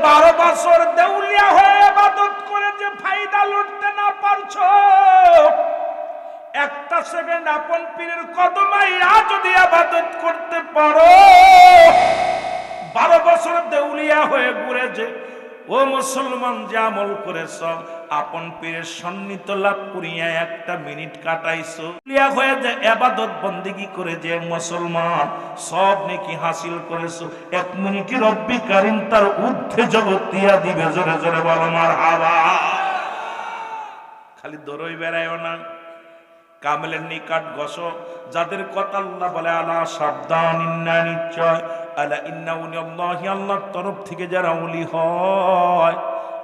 12 বছর দেউলিয়া হয়ে ইবাদত করে যে ফায়দা লুটতে না পারছো, একটা সেকেন্ড আপন পীরের কদমাইয়া যদি ইবাদত করতে পারো, 12 বছর দেউলিয়া হয়ে ঘুরে যে ও মুসলমান যে আমল করেছ, আপন পীরের সন্নিহিত লাভ করিয়া একটা মিনিট কাটাইছো, দেউলিয়া হয়ে যে ইবাদত বন্দেগী করে যে মুসলমান সব নেকি হাসিল করেছো, 1 মিনিটে রব্বি কারীম তার ঊর্ধ্বে জগৎ দিয়া দিবে। জোরে জোরে বলো মারহাবা। খালি দৌড়ই বেড়ায়ও না, কামেলের নিকট গসো। যাদের কথা আল্লাহ বলে আলা সাবধান, ইন্না নিশ্চয়, আলা ইন্না উলিয়াল্লাহি, আল্লাহর তরফ থেকে যারা ওলি হয়,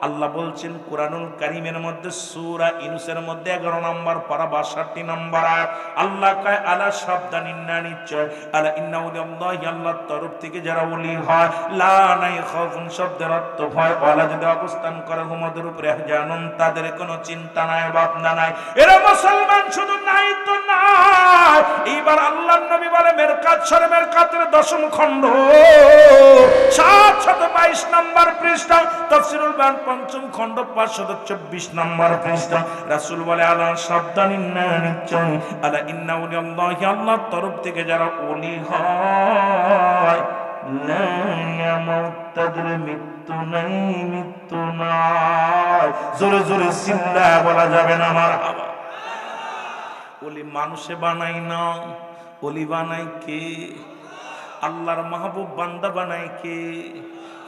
আল্লাহ বলছেন কুরআনুল কারীমের মধ্যে সূরা ইউনূসের মধ্যে 11 নম্বর পারা 62 নম্বর আয়াত, আল্লাহ কয় আলা সাবধান, ইন্না নিশ্চয়, আলা ইন্না উলিয়াল্লাহি, আল্লাহর তরফ থেকে যারা ওলি হয়, লা নাই খাউফুন শব্দের অর্থ ভয়, ওয়ালা যদি অবস্থান করে হুমদের উপরে জানুন, তাদের কোনো চিন্তা নাই ভাবনা নাই। এরা মুসলমান শুধু নাই তো নাই, এইবার আল্লাহর নবী বলে মেরকাত শরীফ মেরকাতের 10ম খণ্ড 722 নম্বর পৃষ্ঠা, তাফসীরুল বায়ান 5ম খণ্ড 524 নম্বর পৃষ্ঠা, রাসূল বলে আলা সাবধান, ইন্না নিশ্চয়, আলা ইন্না উলিয়াল্লাহি, আল্লাহর তরফ থেকে যারা ওলি হয়, লা ইয়ামুত, তাদের মৃত্যু নাই, মৃত্যু নাই। জোরে জোরে চিল্লায়া বলা যাবে না মারহাবা। ওলি মানুষে বানাই না, ওলি বানাই কে? আল্লাহর মাহবুব বান্দা বানাই কে?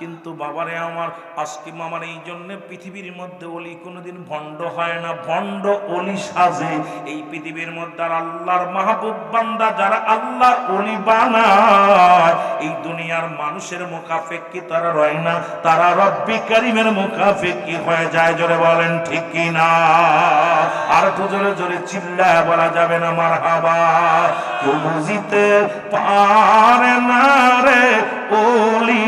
কিন্তু বাবারে আমার, আজকে মামার এই জন্য পৃথিবীর মধ্যে ওলি কোনোদিন ভণ্ড হয় না, ভণ্ড ওলি সাজে এই পৃথিবীর মধ্যে। আর আল্লাহর মাহবুব বান্দা যারা আল্লাহর ওলি বানায়, এই দুনিয়ার মানুষের মুখাপেক্ষী তারা রয় না, তারা রব্বি কারীমের মুখাপেক্ষী হয়ে যায়। জোরে বলেন ঠিক কি না? আর তো জোরে জোরে চিল্লায় বলা যাবে না মারহাবা। কেউ বুঝিতে পারে না রে ওলি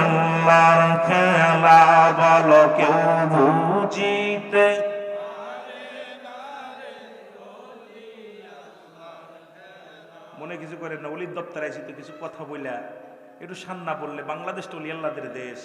আল্লাহর খেলা, বলো কেউ বুঝিতে। মনে কিছু করেন না, ওলির দপ্তরে আইসি তো কিছু কথা বইলা একটু সান্না বললে, বাংলাদেশ তো ওলি আল্লাহদের দেশ,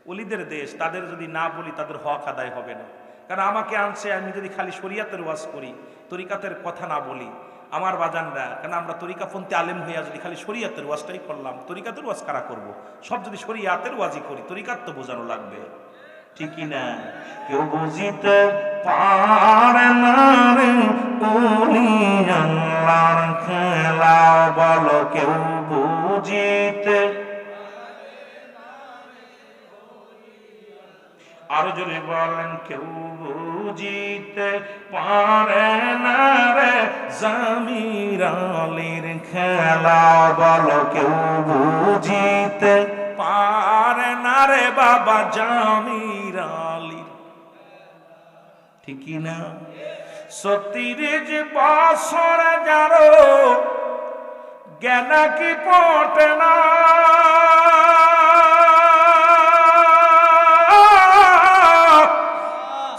ওলিদের দেশ, তাদের যদি না বলি তাদের হক আদায় হবে না। কারণ আমাকে আনছে, আমি যদি খালি শরিয়াতের ওয়াজ করি, তরিকাতের কথা না বলি, আমার বাজানরা, কেন আমরা তরিকাপন্থী আলেম হইয়া যদি খালি শরিয়াতের ওয়াজটাই করলাম, তরিকাতের ওয়াজ কারা করবো? সব যদি শরিয়াতের ওয়াজই করি, তরিকাত তো বোঝানো লাগবে, ঠিকই না? কেউ বুঝিতে পারে না রে ওলি আল্লাহর খেলা, বলো কেউ বুঝিতে। আরো যদি বলেন কেউ বুঝিতে পারে না রে জামির আলীর খেলা, বলো কেউ বুঝিতে পারে না রে বাবা জামির আলীর, ঠিকই না? 30 বছর যারো জ্ঞান কি পটে না,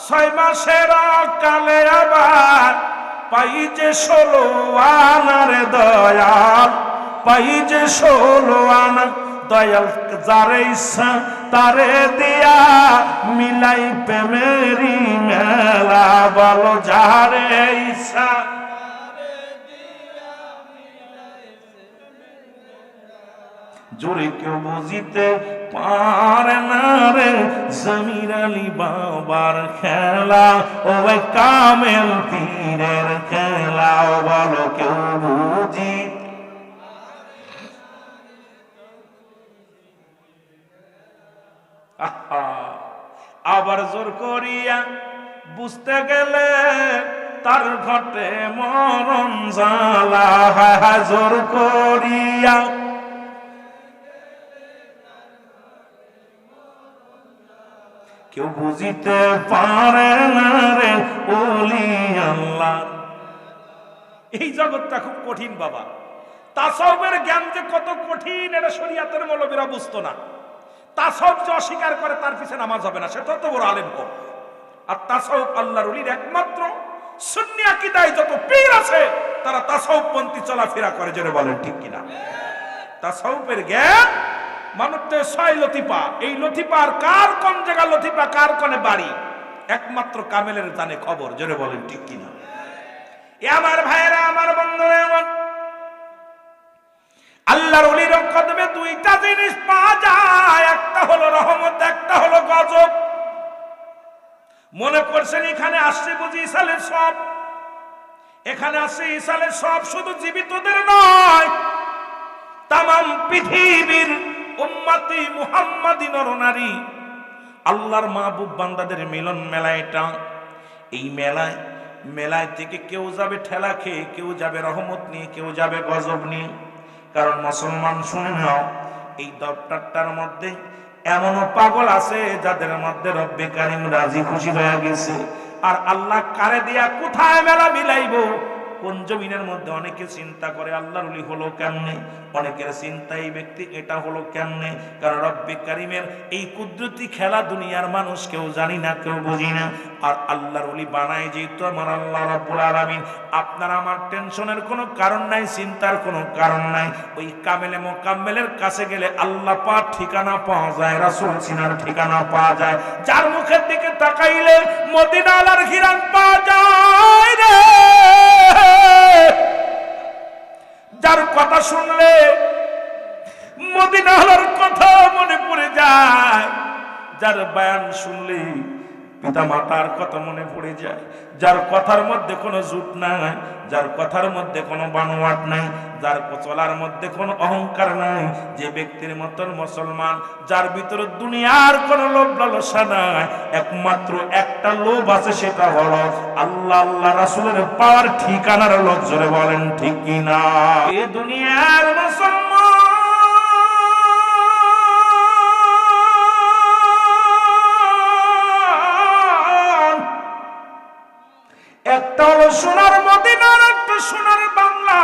6 মাসের কালে আবার পাই যে 16 আনার দয়াল, পাই যে 16 আনা দয়াল, যারে ইচ্ছা তারে দিয়া মিলাই প্রেমেরি মেলা, বলো যারে ইচ্ছা। জোরে কেউ বুঝিতে পারে না রে জামির আলী বাবার খেলা, ও কামেল পীরের খেলা, বলো কেউ বুঝি। আবার জোর করিয়া বুঝতে গেলে তার ঘটে মরণ জ্বালা, জোর করিয়া কেউ বুঝিতে পারে না রে ওলি আল্লাহ। এই জগৎটা খুব কঠিন বাবা, তাসাউফের জ্ঞান যে কত কঠিন এটা শরিয়াতের মৌলবীরা বুঝতো না। তাসাউফ যে অস্বীকার করে তার পিছনে নামাজ হবে না, সেটা তো বড় আলেম হোক। আর তাসাউফ আল্লাহর ওলির একমাত্র সুন্নি আকীদায় যত পীর আছে তারা তাসাউফপন্থী চলাফেরা করে, জোরে বলেন ঠিক কিনা? তাসাউফের জ্ঞান মানুষ তো 6 লতিফা, এই লতিফার কার কোন জায়গা লতিফা, কার কোনে বাড়ি, একমাত্র কামেলের জানে খবর। জোরে বলেন ঠিক কিনা? এ আমার ভাইয়েরা, আমার বন্ধুরা, আমার আল্লাহর ওলির কদমে দুইটা জিনিস পাওয়া যায়, একটা হলো রহমত, একটা হলো গজব। মনে করছেন এখানে আসছে বুঝি ইসালের সব, এখানে আসছে ইসালের সব, শুধু জীবিতদের নয়, তামাম পৃথিবীর উম্মতি মুহাম্মাদি নরনারী আল্লাহর মাহবুব বান্দাদের মিলন মেলা এটা। এই মেলায় থেকে কেউ যাবে ঠেলা খেয়ে, কেউ যাবে রহমত নিয়ে, কেউ যাবে গজব নিয়ে। কারণ মুসলমান শুনে নাও, এই দপ্তরটার মধ্যে এমনও পাগল আছে যাদের মধ্যে রব্বে কারিম রাজি খুশি হয়ে গেছে। আর আল্লাহ কারে দিয়া কোথায় মেলা মিলাইবো, কোন জমিনের মধ্যে অনেকে চিন্তা করে আল্লাহর ওলি হলো কেমনে, অনেকের চিন্তা এই ব্যক্তি এটা হলো কেমনে। কারণ রব্বে কারিমের এই কুদরতি খেলা দুনিয়ার মানুষ কেউ জানি না, কেউ বুঝি না। আর আল্লাহর ওলি বানায় যেহেতু আমার আল্লাহ রাব্বুল আলামিন, আপনার আমার টেনশনের কোনো কারণ নাই, চিন্তার কোনো কারণ নাই। ওই কামেলে মোকাম্মেলের কাছে গেলে আল্লাহ পাক ঠিকানা পাওয়া যায়, রাসূল চিনার ঠিকানা পাওয়া যায়। যার মুখের দিকে তাকাইলে মদিনার ঘিরান পাওয়া যায় রে, যার কথা শুনলে মদিনার কথা মনে পড়ে যায়, যার বয়ান শুনলে পিতা মাতার কথা মনে পড়ে যায়, যার কথার মধ্যে কোনো জুট নাই, যার কথার মধ্যে কোনো বানোয়াট নাই, যার চলার মধ্যে কোনো অহংকার নাই, যে ব্যক্তির মতন মুসলমান যার ভিতরে দুনিয়ার কোনো লোভ লালসা নাই, একমাত্র একটা লোভ আছে, সেটা হলো আল্লাহ আল্লাহ রাসূলের পাওয়ার ঠিকানার লোক। জোরে বলেন ঠিক কিনা? এই দুনিয়ার মুসলমান একটা হলো সোনার মদিনার, একটা সোনার বাংলা।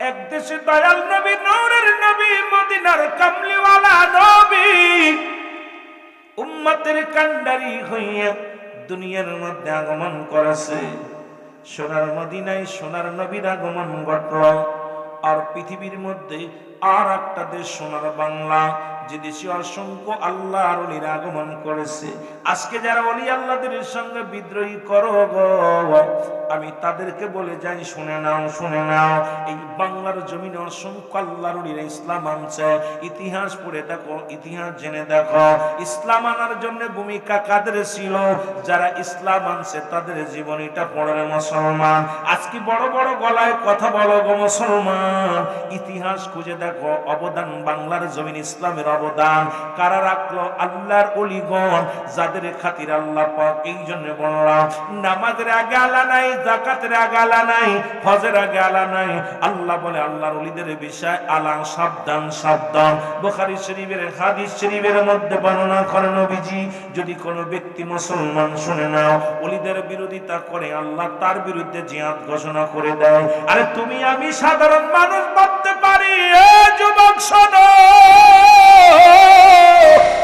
এক দেশে দয়াল নবী, নূরের নবী, মদিনার কামলিওয়ালা নবী, উম্মতের কান্ডারি হইয়া দুনিয়ার মধ্যে আগমন করেছে। সোনার মদিনায় সোনার নবীর আগমন ঘটল। আর পৃথিবীর মধ্যে আর একটা দেশ সোনার বাংলা, যে দেশে অসংখ্য আল্লাহর ওলির আগমন করেছে। আজকে যারা ওলি আল্লাহদের সঙ্গে বিদ্রোহী করো গো, আমি তাদেরকে বলে যাই, শুনে নাও, শুনে নাও। এই বাংলার জমিনে অসংখ্য আল্লাহর ওলিরা ইসলাম আনছে। ইতিহাস পড়ে দেখো, ইতিহাস জেনে দেখো, ইসলাম আনার জন্য ভূমিকা কাদের ছিল। যারা ইসলাম আনছে তাদের জীবনীটা পড়ে মুসলমান। আজকে বড় বড় গলায় কথা বলো গো মুসলমান, ইতিহাস খুঁজে দেখো, অবদান বাংলার জমিন ইসলামের অবদান কারা রাখলো? আল্লাহর ওলিগণ, যাদের খাতির আল্লাহ পাক এই জন্য বললাম, নামাজের আগে আলা নাই, যাকাতের আগে আলা নাই, হজের আগে আলা নাই। আল্লাহ বলে আল্লাহর ওলিদের বিষয় আলা, সাবধান সাবধান। বুখারী শরীফের হাদিস শরীফের মধ্যে বর্ণনা করেন নবীজি, যদি কোনো ব্যক্তি মুসলমান শুনে নাও ওলিদের বিরোধিতা করে, আল্লাহ তার বিরুদ্ধে জিহাদ ঘোষণা করে দেয়। আরে তুমি আমি সাধারণ মানুষ ভাবতে পারি, এ যুবক শোনো,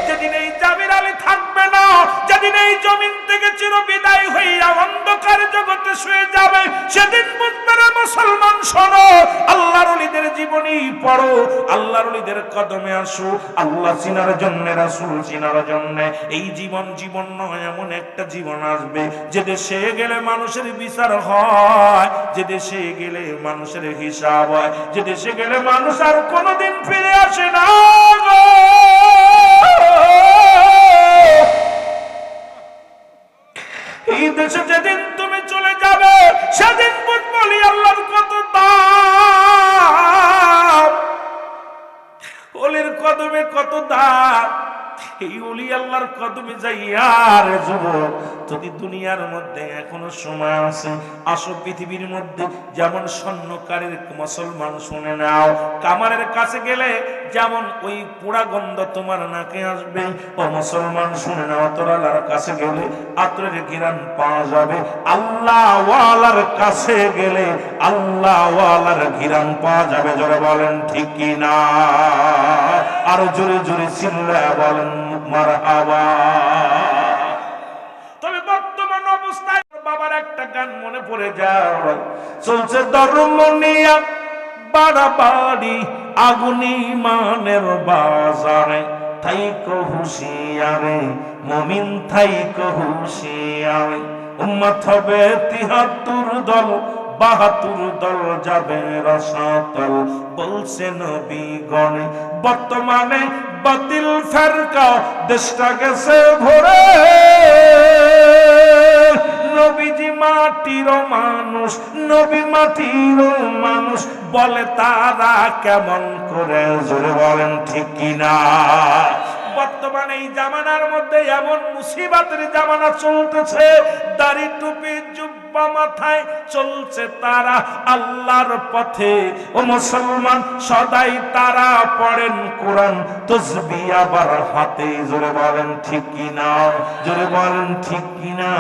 যেদিন এই জামির আলী থাকবে না, যেদিন এই জমিন থেকে চির বিদায় হইয়া অন্ধকার জগতে শুয়ে যাবে, সেদিন বুঝবে রে মুসলমান, শোনো, আল্লাহর ওলিদের জীবনী পড়ো, আল্লাহর ওলিদের কদমে আসো, আল্লাহ চিনার জন্য, রাসূল চিনার জন্য। এই জীবন জীবন নয়, এমন একটা জীবন আসবে যে দেশে গেলে মানুষের বিচার হয়, যে দেশে গেলে মানুষের হিসাব হয়, যে দেশে গেলে মানুষ আর কোনোদিন ফিরে আসে না গো। এই দেশে যেদিন তুমি চলে যাবে, সেদিন বুঝবি আল্লাহর কত দাম, ওলির কদমে কত দাম। এই ওলি আল্লাহর কদমে যাইয়া রে যুবক, যদি দুনিয়ার মধ্যে এখনো সময় আছে, আসো পৃথিবীর মধ্যে যেমন স্বর্ণকারের মুসলমান শুনে নাও, কামারের কাছে গেলে যেমন ওই পোড়া গন্ধ তোমার নাকে আসবে, ও মুসলমান শুনে নাও, তোর আল্লাহর কাছে গেলে আতরের ঘিরান পাওয়া যাবে। আল্লাহ ওয়ালার কাছে গেলে আল্লাহ ওয়ালার ঘিরান পাওয়া যাবে। জোরে বলেন ঠিক কি না? আরো জোরে জোরে চিল্লায়া বলেন মারহাবা। তবে বর্তমান অবস্থায় বাবার একটা গান মনে পড়ে যায়, চলছে ধর্ম নিয়া বাড়াবাড়ি, আগুন ঈমানের বাজারে, থাইকো হুঁশিয়ারে মুমিন থাইকো হুঁশিয়ারে। উম্মত হবে ৭৩ দল, ৭২ দল যাবে রসাতল, বলছে নবীগণ। বর্তমানে বাতিল ফেরকা দেশটা গেছে ভরে, নবীজি মাটির মানুষ, নবী মাটির মানুষ, বলে তারা কেমন করে, জোরে বলেন ঠিক কিনা। বর্তমানে এই জামানার মধ্যে এমন মুসিবতের জামানা চলতেছে, দাড়ি টুপি জুব্বা মাথায় চলছে তারা আল্লাহর পথে। ও মুসলমান, সদাই তারা পড়েন কোরআন, তাসবিহ আবার হাতে, জোরে বলেন ঠিক কিনা, জোরে বলেন ঠিক কিনা।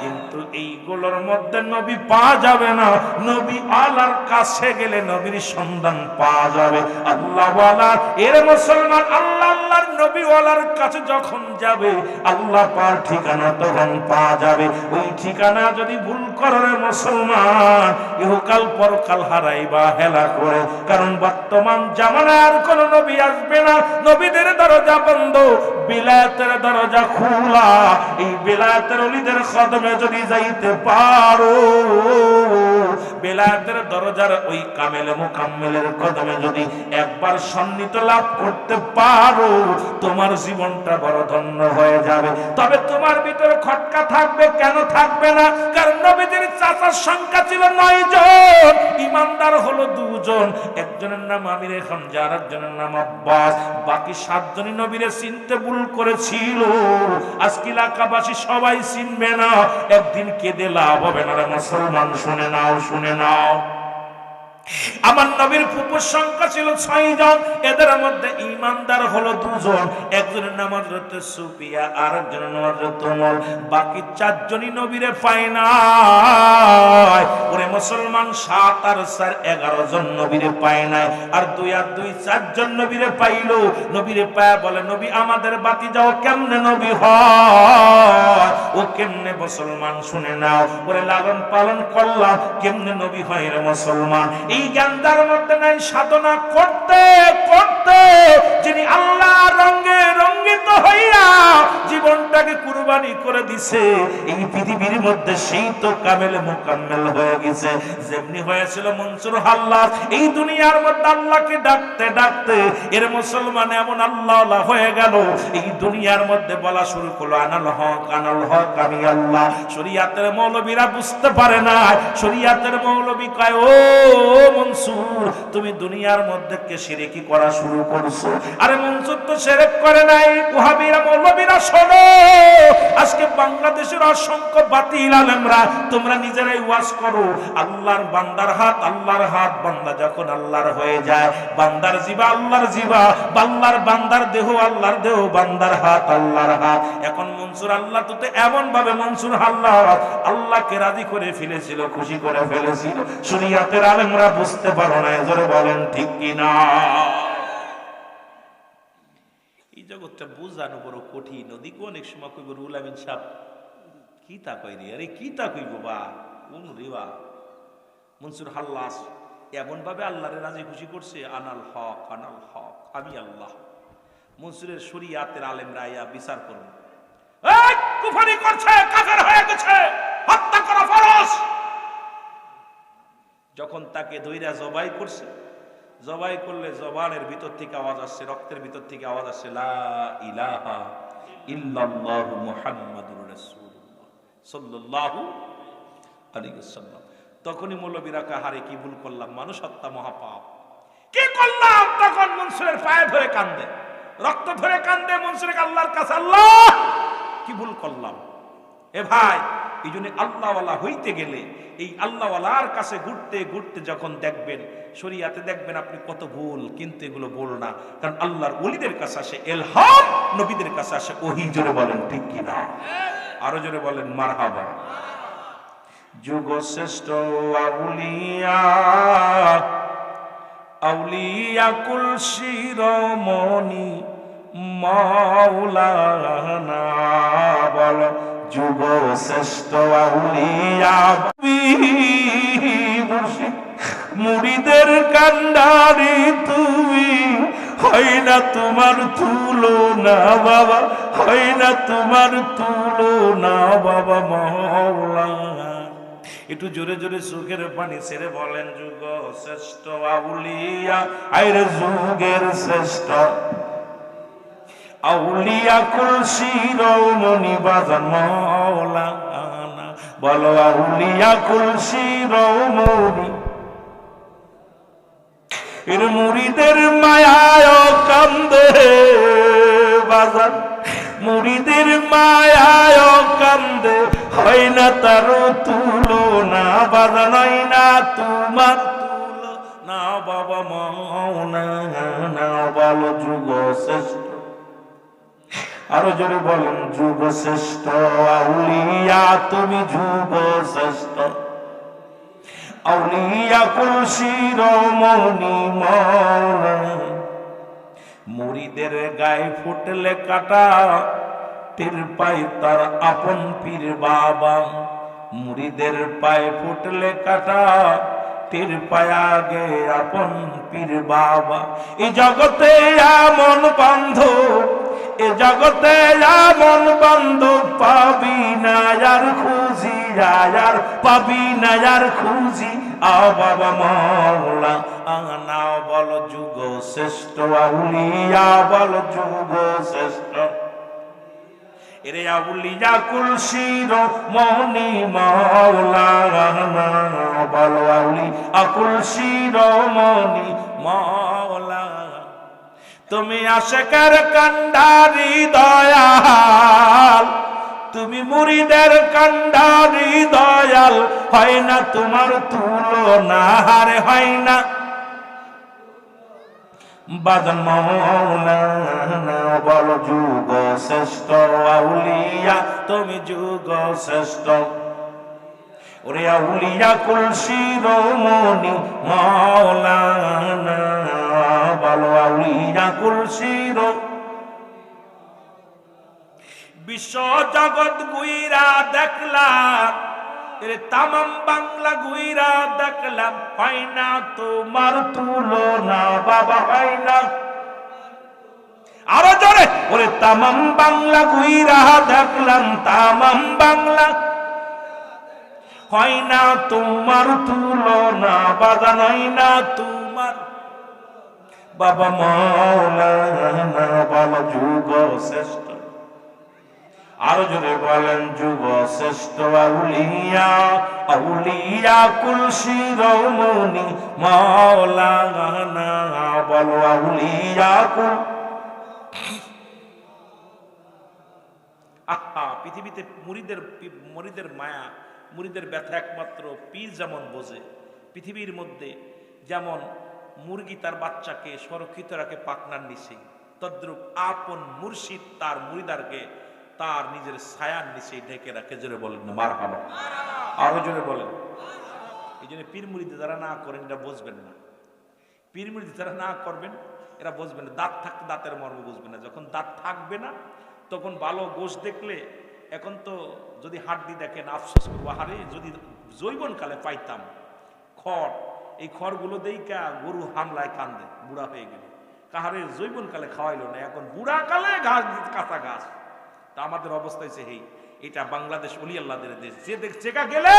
কিন্তু এইগুলোর মধ্যে নবী পাওয়া যাবে না। নবী আল্লাহর কাছে গেলে নবীর সন্ধান পাওয়া যাবে। আল্লাহ ওয়ালা এর মুসলমান, আল্লাহ আল্লাহর নবী ওয়ালার কাছে যখন যাবে, আল্লাহ পার ঠিকানা তখন পাওয়া যাবে। ওই ঠিকানা যদি ভুল করে মুসলমান, ইহকাল পরকাল হারাইবা হেলা করে। কারণ বর্তমান জামানায় আর কোন নবী আসবে না, নবীদের দরজা বন্ধ, বিলায়াতের দরজা খোলা। এই বিলায়াতের ওলিদের কদমে যদি যাইতে পারো, বিলায়াতের দরজার ওই কামেল মুকাম্মেলের কদমে যদি একবার সন্নিহিত লাভ করতে পারো, তোমার জীবনটা বড় ধন্য হয়ে যাবে। তবে তোমার ভিতরে খটকা থাকবে, কেন থাকবে না? কারণ নবীদের চাচার সংখ্যা ছিল 9 জন, ইমানদার হলো 2 জন। একজনের নাম আমির খামজা, আর একজনের নাম আব্বাস। বাকি 7 জনই নবীরে চিনতে ভুল করেছিল। আজকে এলাকাবাসী সবাই চিনবে না, একদিন কেঁদে লাভ হবে না রে মুসলমান। শুনে নাও, শুনে নাও, আমার নবীর ফুপুর সংখ্যা ছিল 6 জন, এদের মধ্যে ঈমানদার হলো 2 জন। একজনের নাম হযরত সুফিয়া, আর একজনের নাম হযরত ওমর। বাকি 4 জনই নবীরে পায় না। ওরে মুসলমান, 7 আর 4 11 জন নবীরে পায় নাই, আর 2 আর 2 4 জন নবীরে পাইলো। নবীরে পায় বলে, নবী আমাদের বাতি যাও কেমনে নবী হয়? ও কেমনে মুসলমান? শুনে নাও, ওরে লালন পালন করলাম, কেমনে নবী হয় রে মুসলমান? এই জ্ঞানদার মধ্যে নাই, সাধনা করতে করতে যিনি আল্লাহ রঙে রঙ্গিত হইয়া জীবনটাকে কুরবানি করে দিছে এই পৃথিবীর মধ্যে, সেই তো কামেল মুকাম্মেল হয়ে গেছে। যেমনি হয়েছিল মনসুর হাল্লাজ, এই দুনিয়ার মধ্যে আল্লাহকে ডাকতে ডাকতে এর মুসলমান এমন আল্লাহ হয়ে গেল, এই দুনিয়ার মধ্যে বলা শুরু করলো আনাল হক, আনাল হক, আমি আল্লাহ। শরীয়তের মৌলবীরা বুঝতে পারে না, শরীয়তের মৌলবী কয়, ও মনসুর, তুমি দুনিয়ার মধ্যে কে শিরকি করা শুরু করছো? আরে মনসুর তো শিরক করে নাই। ওহাবীরা মৌলবীরা শোনো, আজকে বাংলাদেশের অসংখ্য বাতিল আলেমরা, তোমরা নিজেরাই ওয়াজ করো, আল্লাহর বান্দার হাত, আল্লাহর হাত। বান্দা যখন আল্লাহর হয়ে যায়, বান্দার জিবা আল্লাহর জিবা, বান্দার দেহ আল্লাহর দেহ, বান্দার হাত আল্লাহর হাত। এখন মনসুর আল্লাহ তো এমন ভাবে মনসুর আল্লাহ আল্লাহকে রাজি করে ফেলেছিল, খুশি করে ফেলেছিল। শরীয়তের আলেমরা বুঝতে পারো না, জোরে বলেন ঠিক কিনা। এই জগৎটা বুঝানো বড় কঠিন। ওদিকে অনেক সময় কইব রুল আমিন সাহেব কি তা কই রে, আরে কি তা কইব বা কোন রেবা। মনসুর হাল্লাস এমন ভাবে আল্লাহরে রাজি খুশি করছে, আনাল হক, আনাল হক, আমি আল্লাহ। মনসুরের শরীয়তের আলেমরা আইয়া বিচার করবে, এই কুফরি করছে, কাফের হয়ে গেছে, হত্যা করা ফরজ। যখন তাকে দইরা জবাই করছে, জবাই করলে জবানের ভিতর থেকে আওয়াজ আসছে, রক্তের ভিতর থেকে আওয়াজ আসছে, লা ইলাহা ইল্লাল্লাহু মুহাম্মাদুর রাসূলুল্লাহ সাল্লাল্লাহু আলাইহি ওয়াসাল্লাম। তখনই মৌলবীরা কাহারে কি ভুল করলাম, মানুষ হত্যা মহাপাপ, কি করলাম? তখন মনসুরের পায়ে ধরে কান্দে, রক্ত ধরে কান্দে, মনসুরকে আল্লাহর কাছে, আল্লাহ কি ভুল করলাম। এ ভাই, এই জন্য আল্লাহওয়ালা হইতে গেলে এই আল্লাহওয়ালার কাছে ঘুরতে ঘুরতে যখন দেখবেন শরীয়তে, দেখবেন আপনি কত ভুল, কিন্তু এগুলো ভুল না। কারণ আল্লাহর ওলিদের কাছে আসে ইলহাম, নবীদের কাছে আসে ওহী। জোরে বলেন ঠিক কিনা, আরো জোরে বলেন মারহাবা। যুগ শ্রেষ্ঠ আউলিয়া, আউলিয়া কুল শিরোমণি মাওলানা, বল যুগ শ্রেষ্ঠ আউলিয়া মুর্শিদ মুরিদের কান্ডারি তুমি, হয় না তোমার তুলনা বাবা, হয় না তোমার তুলনা বাবা মাওলানা। একটু জোরে জোরে চোখের পানি ছেড়ে বলেন যুগ শ্রেষ্ঠ আউলিয়া, আইরে যুগের শ্রেষ্ঠ আউলিয়া কুল শিরোমণি বাজান মাওলানা। বলো আউলিয়া কুল শিরোমণি। এর মুরিদের মায়ায় কান্দে বাজান, মুরিদের মায়ায় কান্দে, হয় না তার তুলনা বাজান, হয় না তোমার তুলনা বাবা মাওলানা। বলো যুগ শ্রেষ্ঠ, আরো জোরে বলেন যুগ শ্রেষ্ঠ আউলিয়া তুমি, যুগ শ্রেষ্ঠ আউলিয়া কুল শিরোমণি মাওলানা। মুরিদের গায়ে ফুটলে কাটা, টের পাই তার আপন পীর বাবা। মুরিদের পায়ে ফুটলে কাটা, টের পায় আগে আপন পীর বাবা। এই জগতে এমন বান্ধব, এ জগতে এমন বান্ধব পাবি না আর খুঁজি, আর পাবি না আর খুঁজি। আ বাবা মাওলানা। বল যুগ শ্রেষ্ঠ আউলিয়া, বল যুগ শ্রেষ্ঠ। এরে আউলিয়া কুল শিরোমণি মাওলানা। বল আউলিয়া কুল শিরোমণি মাওলানা। তুমি আশিকের কান্ডারি দয়াল, তুমি মুরিদের কান্ডারি দয়াল, হয় না তোমার তুলনা, হারে হয় না বাজান মাওলানা। বল যুগ শ্রেষ্ঠ আউলিয়া তুমি, যুগ শ্রেষ্ঠ। ওরে আউলিয়া কুল শিরোমণি মাওলানা। বল আউলিয়া কুল শিরো। বিশ্ব জগৎ গুইরা দেখলাম, তামাম বাংলা গুইরা দেখলাম, হয় না তোমার তুলনা বাবা, হয় না। আরো জোরে ওরে তামাম বাংলা গুইরা দেখলাম, তামাম বাংলা, হয় না তোমার তুলনা বাজান, হয় না তোমার বাবা মাওলানা। বল যুগ শ্রেষ্ঠ, আরো জোরে বলেন যুগ শ্রেষ্ঠ আউলিয়া, আউলিয়া কুল শিরোমণি মাওলানা। বলো আউলিয়া কুল। আহা, পৃথিবীতে মুরিদের মায়া, মুরিদের ব্যথা একমাত্র পীর যেমন বোঝে। পৃথিবীর মধ্যে যেমন মুরগি তার বাচ্চাকে সুরক্ষিত রাখে পাখনার নিচে, তদ্রূপ আপন মুর্শিদ তার মুরিদারকে তার নিজের ছায়ার নিচে ঢেকে রাখে। জোরে বলেন না মারহাবা, আরো জোরে বলেন। এই জন্য পীর মুরিদ যারা না করেন এরা বুঝবেন না, পীর মুরিদ যারা না করবেন এরা বুঝবেন না। দাঁত থাকতে দাঁতের মর্ম বুঝবেন না, যখন দাঁত থাকবে না তখন ভালো গোশ দেখলে, এখন তো যদি হাড্ডি দেখেন আফসোস করবো, হারে যদি যৌবনকালে পাইতাম খড়, এই খড়গুলো দেইকা গরু হামলায় কান্দে বুড়া হয়ে গেলে, কাহারে যৌবনকালে খাওয়াইলো না, এখন বুড়া কালে ঘাস কাঁচা ঘাস। তা আমাদের অবস্থা হয়েছে এই, এটা বাংলাদেশ অলি আল্লাহদের দেশ। যে যেগা গেলে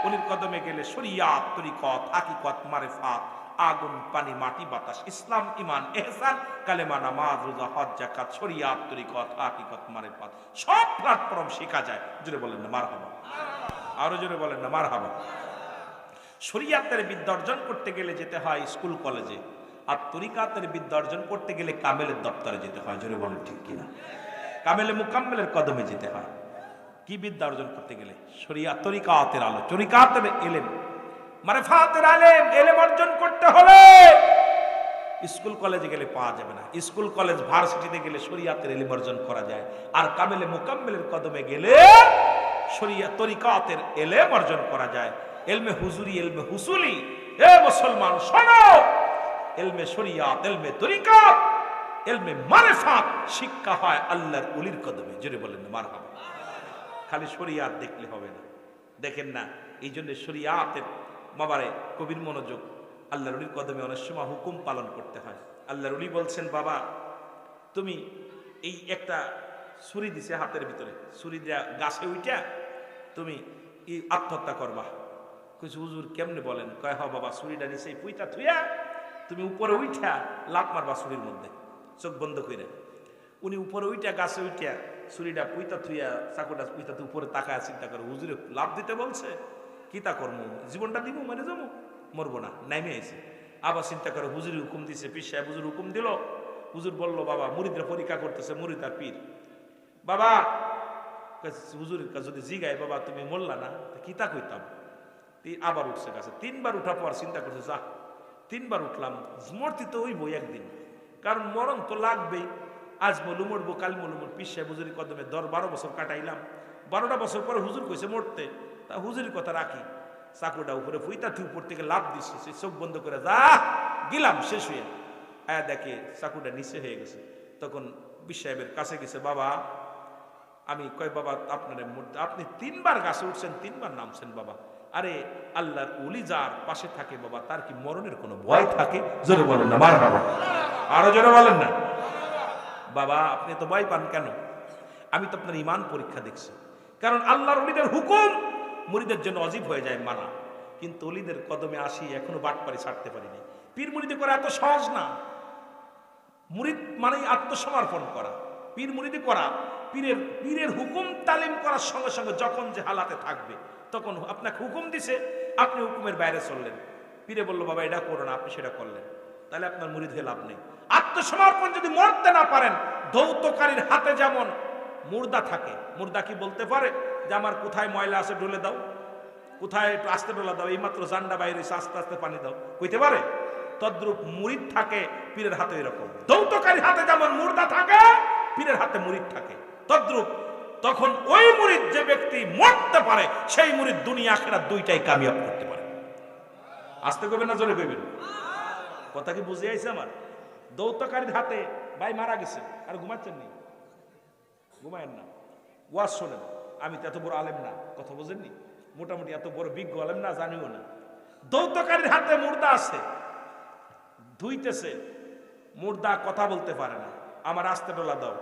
অলির কদমে গেলে শরিয়াত তরিকত হাকিকত মারিফাত, আগুন পানি মাটি বাতাস, ইসলাম ইমান ইহসান কালেমা নামাজ রোজা হজ যাকাত, শরিয়াত তরিকত হাকিকত মারিফাত সব প্ল্যাটফর্ম শেখা যায়। জোরে বলেন না মারহাবা, আরো জোরে বলেন না মারহাবা। শরিয়াতের বিদ্যা অর্জন করতে গেলে যেতে হয় স্কুল কলেজে, আর তরিকাতের বিদ্যা অর্জন করতে গেলে কামেলের দপ্তরে যেতে হয়। জোরে বলেন ঠিক কিনা? কামেলে মুকাম্মেলের কদমে যেতে হয়। কি বিদ্যা অর্জন করতে গেলে? শরিয়াত তরিকাতের আলো, তরিকাতের ইলম, মারিফাতের ইলম, ইলম অর্জন করতে হলে স্কুল কলেজে গেলে পাওয়া যাবে না। স্কুল কলেজ ভার্সিটিতে গেলে শরিয়াতের ইলম অর্জন করা যায়, আর কামেলে মুকাম্মেলের কদমে গেলে শরিয়াত তরিকাতের ইলম অর্জন করা যায়। ইলমে হুজুরি, ইলমে হুসুলি, এ মুসলমান শোনো, ইলমে শরিয়াত, ইলমে তরিকাত, ইলমে মারিফাত শিক্ষা হয় আল্লাহর ওলির কদমে। জোরে বলেন মারহাবা। খালি শরিয়াত দেখলে হবে না, দেখেন না। এই জন্য শরিয়াতের বাবারে কবির মনোযোগ, আল্লাহর ওলির কদমে অনেক সময় হুকুম পালন করতে হয়। আল্লাহর ওলি বলছেন, বাবা তুমি এই একটা ছুরি দিছে হাতের ভিতরে, ছুরি দিয়া গাছে উইটা তুমি আত্মহত্যা করবা। কিছু হুজুর কেমনে বলেন? কয়, হ বাবা, ছুরিটা নিচে পুইতা থুইয়া তুমি উপরে উঠা লাভ মারবা ছুরির মধ্যে, চোখ বন্ধ করে। উনি উপরে উইটা গাছে উইটা ছুরিটা পুইতা থুইয়া চাকুটা পুইতা উপরে তাকায় চিন্তা করে, হুজুরে লাভ দিতে বলছে, কি তা করবো, জীবনটা দিব, মানে যাবো, মরবো না, নাইমে আইছে। আবার চিন্তা করে, হুজুর হুকুম দিছে, পীর সাহেব হুজুর হুকুম দিল। হুজুর বলল, বাবা মুরিদরা পরীক্ষা করতেছে, মুরিদ আর পীর। বাবা হুজুর যদি জিগায়, বাবা তুমি মরলা না, কি তা কইতাম। আবার উঠছে গাছে, 3 বার উঠা পর চিন্তা করছে, যা 3 বার উঠলাম, মরতে তো হইবই একদিন, কারণ মরণ তো লাগবেই। আজ মলু মরবো, কাল মলু মর। পীর সাহেব হুজুরের কদমে 12 বছর কাটাইলাম, 12টা বছর পরে হুজুর কইছে মরতে, তা হুজুরের কথা রাখি। চাকুটা উপরে ফুইতা থি উপর থেকে লাভ দিচ্ছে, সে চোখ বন্ধ করে যা গেলাম, শেষ হয়ে আয়া দেখে চাকুটা নিচে হয়ে গেছে। তখন পীর সাহেবের কাছে গেছে, বাবা আমি, কয় বাবা আপনার আপনি 3 বার গাছে উঠছেন, 3 বার নামছেন বাবা। আরে আল্লাহর ওলি যার পাশে থাকে বাবা, তার কি মরণের কোনো ভয় থাকে? জোরে বলেন না মারহাবা, আরো জোরে বলেন না। বাবা আপনি তো ভয় পান কেন? আমি তো আপনার ঈমান পরীক্ষা দেখছি। কারণ আল্লাহর ওলিদের হুকুম মুরিদের জন্য অজীব হয়ে যায় মানা, কিন্তু ওলিদের কদমে আসি এখনো বাটপারি ছাড়তে পারিনি। পীর মুরিদি করা এত সহজ না। মুরিদ মানেই আত্মসমর্পণ করা, পীর মুরিদি করা, পীরের হুকুম তালিম করার সঙ্গে সঙ্গে যখন যে হালাতে থাকবে, তখন আপনাকে হুকুম দিছে, আপনি হুকুমের বাইরে চললেন। পীরে বললো, বাবা এটা করো না, আপনি সেটা করলেন, তাহলে আপনার মুরিদ হয়ে লাভ নেই। আত্মসমর্পণ যদি মরতে না পারেন, ধৌতকারীর হাতে যেমন মুর্দা থাকে, মুর্দা কি বলতে পারে যে আমার কোথায় ময়লা আছে ঢলে দাও, কোথায় একটু আস্তে ঢোলা দাও, এইমাত্র জান্ডা বাইরে আস্তে আস্তে পানি দাও, কইতে পারে? তদ্রূপ মুরিদ থাকে পীরের হাতে। এরকম দৌতকারীর হাতে যেমন মুর্দা থাকে, পীরের হাতে মুরিদ থাকে, তদ্রূপ তখন ওই মুরিদ যে ব্যক্তি মরতে পারে, সেই মুরিদ দুনিয়া আখিরাত দুইটাই কামিয়াব করতে পারে। আস্তে কইবেন না জোরে কইবেন? কথা কি বুঝে আইছে আমার? দৌতকারীর হাতে ভাই মারা গেছে, আর ঘুমাচ্ছেন নি? ঘুমায়েন না, ওয়াজ শোনেন। আমি তো এত বড় আলেম না, কথা বুঝেননি? মোটামুটি এত বড় বিজ্ঞ আলেম না, জানিও না। দৌতকারীর হাতে মুর্দা আছে, ধুইতেছে, মুর্দা কথা বলতে পারে না, আমার আস্তে ডোলা দাও,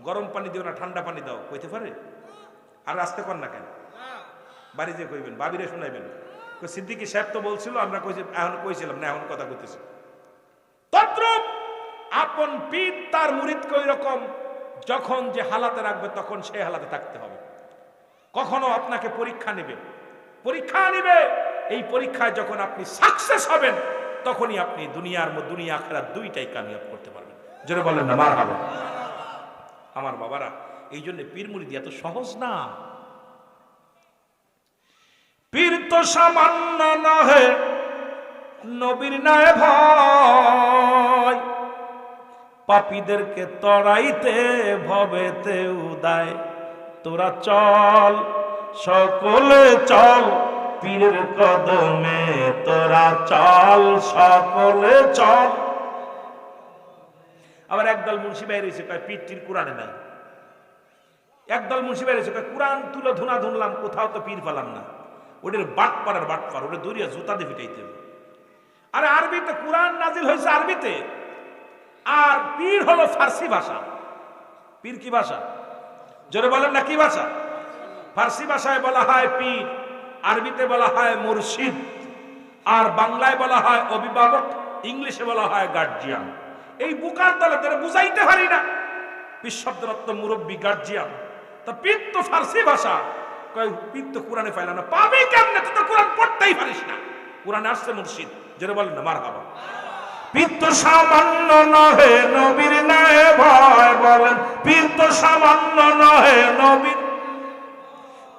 গরম পানি দিও না, ঠান্ডা পানি দাও, কইতে পারে? আর আস্তে কর না কেন? বাড়ি যে কইবেন, বাবিরে শোনাইবেন। সিদ্দিকী সাহেব তো বলছিল, আমরা এখন কইছিলাম না, এখন কথা কইতেছি। তদ্রূপ আপন পীর তার মুরিদকে ওই রকম যখন যে হালাতে রাখবে, তখন সেই হালাতে থাকতে হবে। কখনো আপনাকে পরীক্ষা নিবে, এই পরীক্ষায় যখন আপনি সাকসেস হবেন, তখনই আপনি দুনিয়া আখিরাত দুইটাই কামিয়াব করতে পারবেন। জোরে বলেন না মারহাবা। আমার বাবারা, এই জন্য পীর মুরিদি এত সহজ না। পীর তো সামান্য নহে, নবীর নয় ভয়, পাপীদেরকে তড়াইতে ভবেতে উদায়। তোরা চল সকলে চল পীরের কদমে, তোরা চল সকলে চল। আবার একদল মুন্সি বাইরে হয়েছে, কয় পীরটির কোরআনে নাই। একদল মুন্সি বাইরে হয়েছে, কয় কোরআন তুলে ধুনা ধুনলাম, কোথাও তো পীর পেলাম না। ওদের বাটপার, ওটা দরিয়া জুতা দিয়ে পিটাইতে হবে। আরে আরবিতে কোরআন নাজিল হয়েছে আরবিতে, আর পীর হলো ফার্সি ভাষা। পীর কি ভাষা? জোরে বলেন না, কি ভাষা? ফার্সি ভাষায় বলা হয় পীর, আরবিতে বলা হয় মুর্শিদ, আর বাংলায় বলা হয় অভিভাবক, ইংলিশে বলা হয় গার্জিয়ান। এই বুকার দলে বুঝাইতে পারি না পীর শব্দের অর্থ মুরব্বী, গার্জিয়ান। তা পীর তো ফার্সি ভাষা, কয় পীর তো কোরআনে পাইলাম না। পাবি কেমনে? তুই তো কোরআন পড়তেই পারিস না। কোরআনে আসছে মুর্শিদ। জোরে বলেন না মারহাবা। পীর তো সামান্য নহে, নবীর নয় ভয়। বলেন, পীর তো সামান্য নহে, নবীর।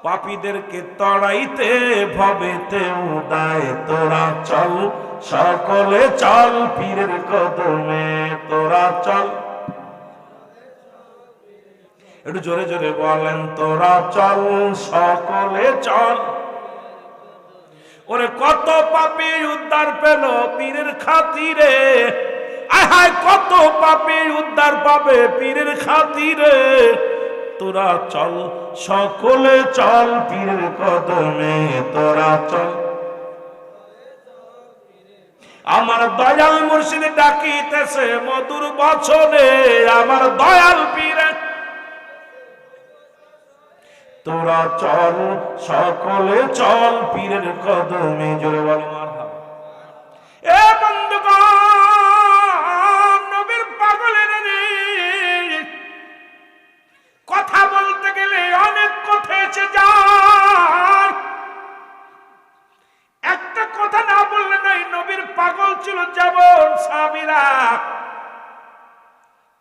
পাপীদেরকে তড়াইতে ভবেতে উদায়। তোরা চল সকলে চল পীরের কদমে, তোরা চল। একটু জোরে জোরে বলেন, তোরা চল সকলে চল। ওরে কত পাপী উদ্ধার পেল পীরের খাতিরে, আয় হায় কত পাপী উদ্ধার পাবে পীরের খাতিরে। তোরা চল সকলে চল পীরের কদমে, তোরা চল। আমার দয়াল মুর্শিদ ডাকিতেছে মধুর বচনে, আমার দয়াল পীরে তোরা চল সকলে চল পীরের কদমে। জোরে বল মারহাবা। এ বন্ধুগণ, নবীর পাগলের কথা বলতে গেলে অনেক কথা এসে যায়, একটা কথা না বললে নাই। নবীর পাগল ছিল যেমন সাহাবীরা,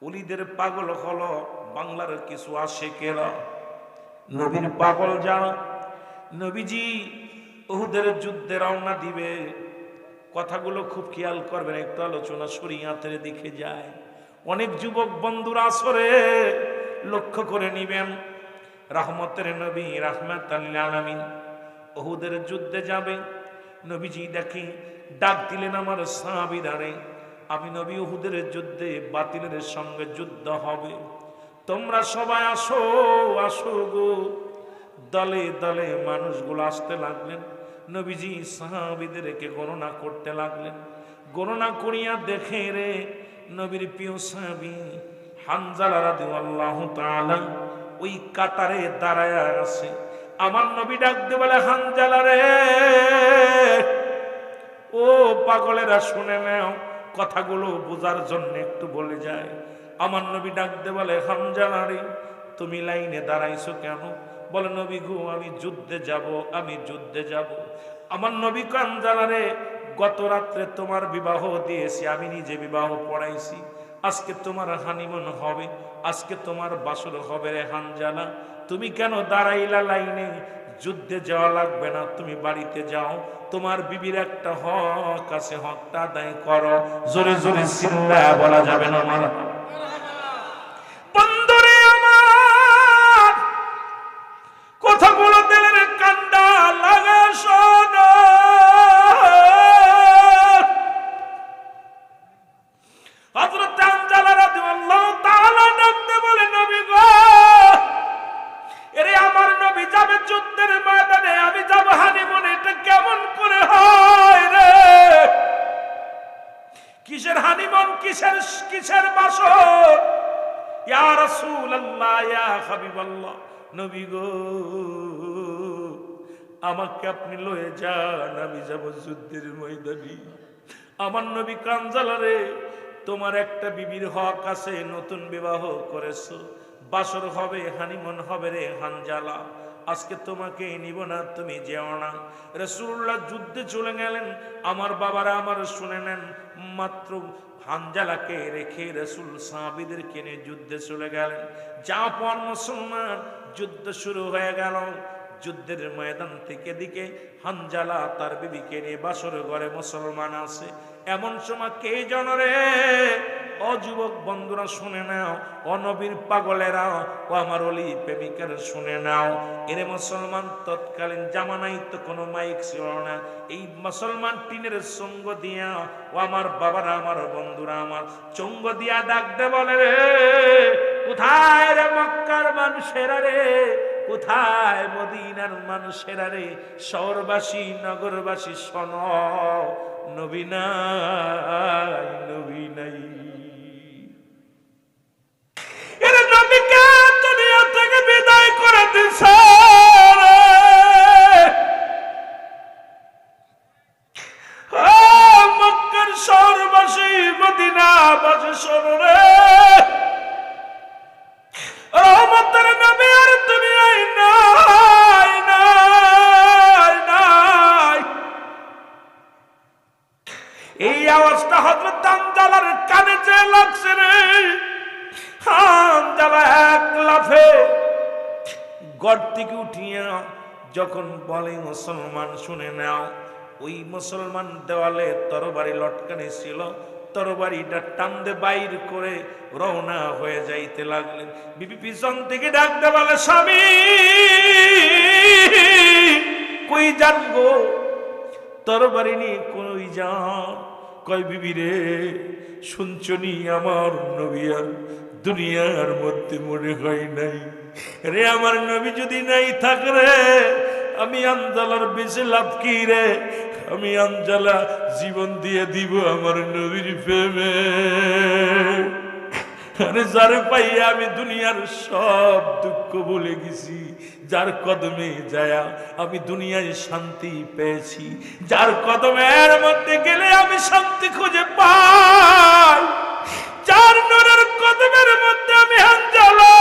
ওলিদের পাগল হলো বাংলার কিছু আশিকেরা। নবীর পাগল যারা, নবীজি উহুদের যুদ্ধে রওনা দিবে, কথাগুলো খুব খেয়াল করবেন, একটু আলোচনা শরীয়তের দিকে যায়। অনেক যুবক বন্ধুরা আসরে লক্ষ্য করে নিবেন। রহমতের নবী রাহমাতাল লিল আলামিন উহুদের যুদ্ধে যাবে। নবীজি দেখি ডাক দিলেন আমার সাহাবীরারে, আমি নবী উহুদের যুদ্ধে বাতিলের সঙ্গে যুদ্ধ হবে, তোমরা সবাই আসো আসো গো। দলে দলে মানুষগুলো আসতে লাগলেন। নবীজি সাহাবীদেরকে গণনা করতে লাগলেন। গণনা করিয়া দেখে রে নবীর প্রিয় সাহাবী হানজালা রাদিয়াল্লাহু তাআলা ওই কাতারে দাঁড়ায়া আছে। আমার নবী ডাক দিয়ে বলে, হানজালা রে, ও পাগলেরা শুনে নাও, কথাগুলো বোঝার জন্য একটু বলে যায়। আমার নবী ডাক দিয়ে বলে, হানজালা রে, তুমি লাইনে দাঁড়াইছো কেন? বলে, নবী গো, আমি যুদ্ধে যাব, আমি যুদ্ধে যাব। আমার নবী হানজালা রে, গত রাত্রে তোমার বিবাহ দিয়েছি, আমি নিজে বিবাহ পড়াইছি, আজকে তোমার হানিমুন হবে, আজকে তোমার বাসর হবে রে হানজালা। তুমি কেন দাঁড়াইলা লাইনে? যুদ্ধে যাওয়া লাগবে না, তুমি বাড়িতে যাও, তোমার বিবির একটা হক আছে, হকটা আদায় করো। জোরে জোরে চিল্লা বলা যাবে না আমার বন্ধুরে আমার, কথাগুলো দিলেন কান্ডা লাগা শোনো। হযরত হানজালা রাদিয়াল্লাহু তাআলা ডাকতে বলে, নবী গো, এরে আমার নবী যাবে যুদ্ধের ময়দানে, আমি যাব হানিমুনে, এটা কেমন করে হয় রে? কিসের হানিমুন, কিসের বাসর? ইয়া রাসূলুল্লাহ, ইয়া হাবিবাল্লাহ, নবী গো, আমাকে আপনি লয়ে যান, আমি যাব যুদ্ধের ময়দানে। আমার নবী হানজালা রে, তোমার একটা বিবির হক আছে, নতুন বিবাহ করেছো, বাসর হবে, হানিমুন হবে রে হানজালা, আজকে তোমাকে নিব না, তুমি যেও না। রাসূলুল্লাহ যুদ্ধে চলে গেলেন। আমার বাবারা আমার শুনে নেন, মাত্র হানজালাকে রেখে রাসূল সাহাবীদেরকে নিয়ে যুদ্ধে চলে গেলেন। যা পর মুসলমান যুদ্ধ শুরু হয়ে গেল। যুদ্ধের ময়দান থেকে দিকে হানজালা তার বিবিকে নিয়ে বাসর ঘরে মুসলমান আছে। এমন সময় কে জনরে, অযুবক বন্ধুরা শুনে নাও, অনবীর পাগলেরা, ও আমার অলি প্রেমিকার শুনে নাও। এরে মুসলমান, তৎকালীন জামানায় তো কোনো মাইক ছিল না। এই মুসলমান টিনের সঙ্গ দিয়া, ও আমার বাবারা, আমার বন্ধুরা, আমার চঙ্গ দিয়া ডাক দে বলে, রে কোথায় রে মক্কার মানুষেরা রে, কোথায় মদিনার মানুষেরা রে, শহরবাসী নগরবাসী শোনো, নবী নাই, নবী নাই। এরে নবীকে দুনিয়া থেকে বিদায় করে দিছে। মক্কার শহরবাসী, মদিনাবাসী শোনো রে, রহমতের নবী আর দুনিয়ায় নাই, নাই, নাই। এই আওয়াজটা হযরত হানজালার কানে যে লাগছে রে, হানজালা এক লাফে গড় থেকে উঠিয়া যখন বলে, মুসলমান শুনে নাও, ওই মুসলমান দেওয়ালে তরবারি লটকানি ছিল, তরবারিটা টানতে বাইর করে রওনা হয়ে যাইতে লাগলেন। বিবি পিছন থেকে ডাকতে বলে, স্বামী কই যান গো? তরবারি নিয়ে কই যান? কয়, বিবি রে, শুনছনি আমার নবী আর দুনিয়ার মধ্যে মনে হয় নাই রে। আমার নবী যদি নাই থাকে রে, আমি আঞ্জালার বেঁচে লাভ কি রে? আমি আঞ্জালা জীবন দিয়ে দিব আমার নবীর প্রেমে। আরে যারে পাইয়া আমি দুনিয়ার সব দুঃখ ভুলে গেছি, যার কদমে যায়া আমি দুনিয়ায় শান্তি পেয়েছি, যার কদমের মধ্যে গেলে আমি শান্তি খুঁজে পাই, যার নূরের কদমের মধ্যে আমি আঞ্জালা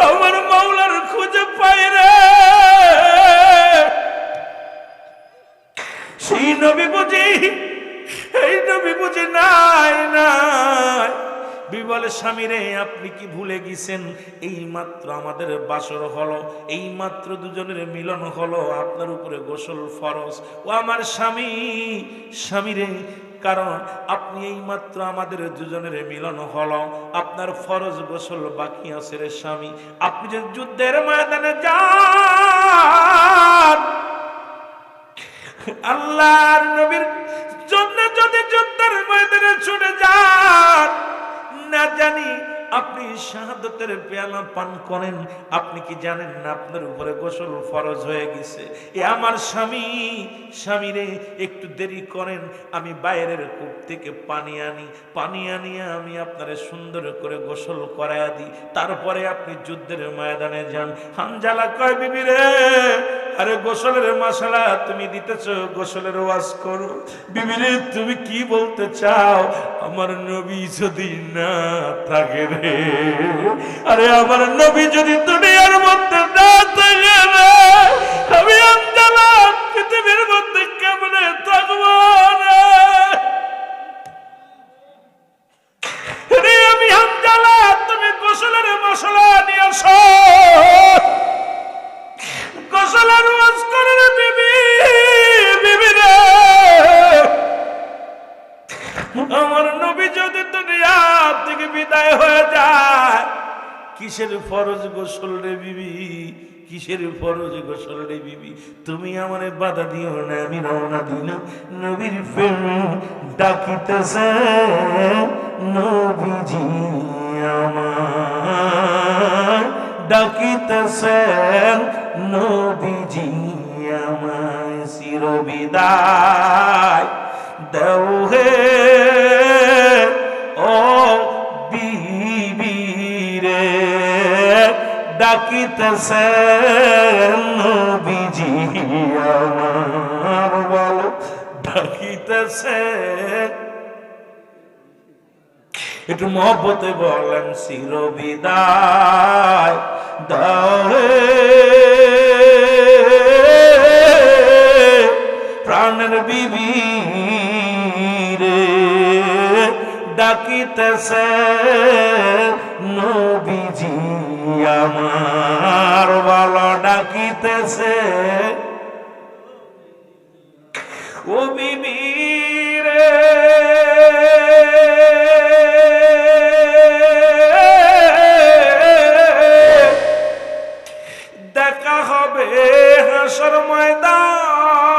আমার মাওলার খুঁজে পাই রে, সেই নবী বুঝি, এই নবী বুঝি নাই নাই। বলে স্বামী রে, আপনি কি ভুলে গেছেন এই মাত্র আমাদের বাসর হলো, এই মাত্র দুজনের মিলন হলো, আপনার উপরে গোসল ফরজ। ও আমার স্বামী, স্বামী রে, কারণ আপনি এই মাত্র আমাদের দুজনের মিলন হলো, আপনার ফরজ গোসল বাকি আছে রে স্বামী। আপনি যে যুদ্ধের ময়দানে যান, আল্লাহর নবীর জন্য যদি যুদ্ধের ময়দানে ছুটে যান, না জানি আপনি শাহাদাতের পেয়ালা পান করেন, আপনি কি জানেন না আপনার উপরে গোসল ফরজ হয়ে গেছে? এ আমার স্বামী, স্বামী রে, একটু দেরি করেন, আমি বাইরের কূপ থেকে পানি আনি, পানি আনিয়ে আমি আপনারে সুন্দর করে গোসল করায়া দিই, তারপরে আপনি যুদ্ধের ময়দানে যান। হানজালা কয়, বিবি রে, আরে গোসলের মশলা তুমি দিতেছ, গোসলের ওয়াজ করো। বিবি রে, তুমি কি বলতে চাও? আমার নবী যদি না থাকে রে, আরে আমার নবী যদি দুনিয়ার মধ্যে না থাকে রে, আমি আঞ্জালা পৃথিবীর মধ্যে কেমনে থাকবো রে? আমি আঞ্জালা, তুমি গোসলের মশলা নিয়ে আসো, গোসলের ওয়াজ করে রে বিবি, বিবি রে, আমার নবী যদি দুনিয়া থেকে বিদায় হয়ে যায়, কিসের ফরজ গোসল রে বিবি, কিসের ফরজ গোসল রে বিবি? তুমি আমারে বাধা দিও না, আমি রওনা দিলাম নবীর প্রেম ডাকিতেছে, নবীজি আমার ডাকিতেছে, নবীজি আমায় চির বিদায় দেও হে ও বিবি রে, ডাকিতেছে নবীজি আমার, বলো ডাকিতেছে, একটু মহব্বতে বলেন, চির বিদায় দাও হে প্রাণের বিবি রে, ডাকিতেছে নবীজি আমার, বলো ডাকিতেছে ও বিবি রে। দেখা হবে হাসর ময়দান,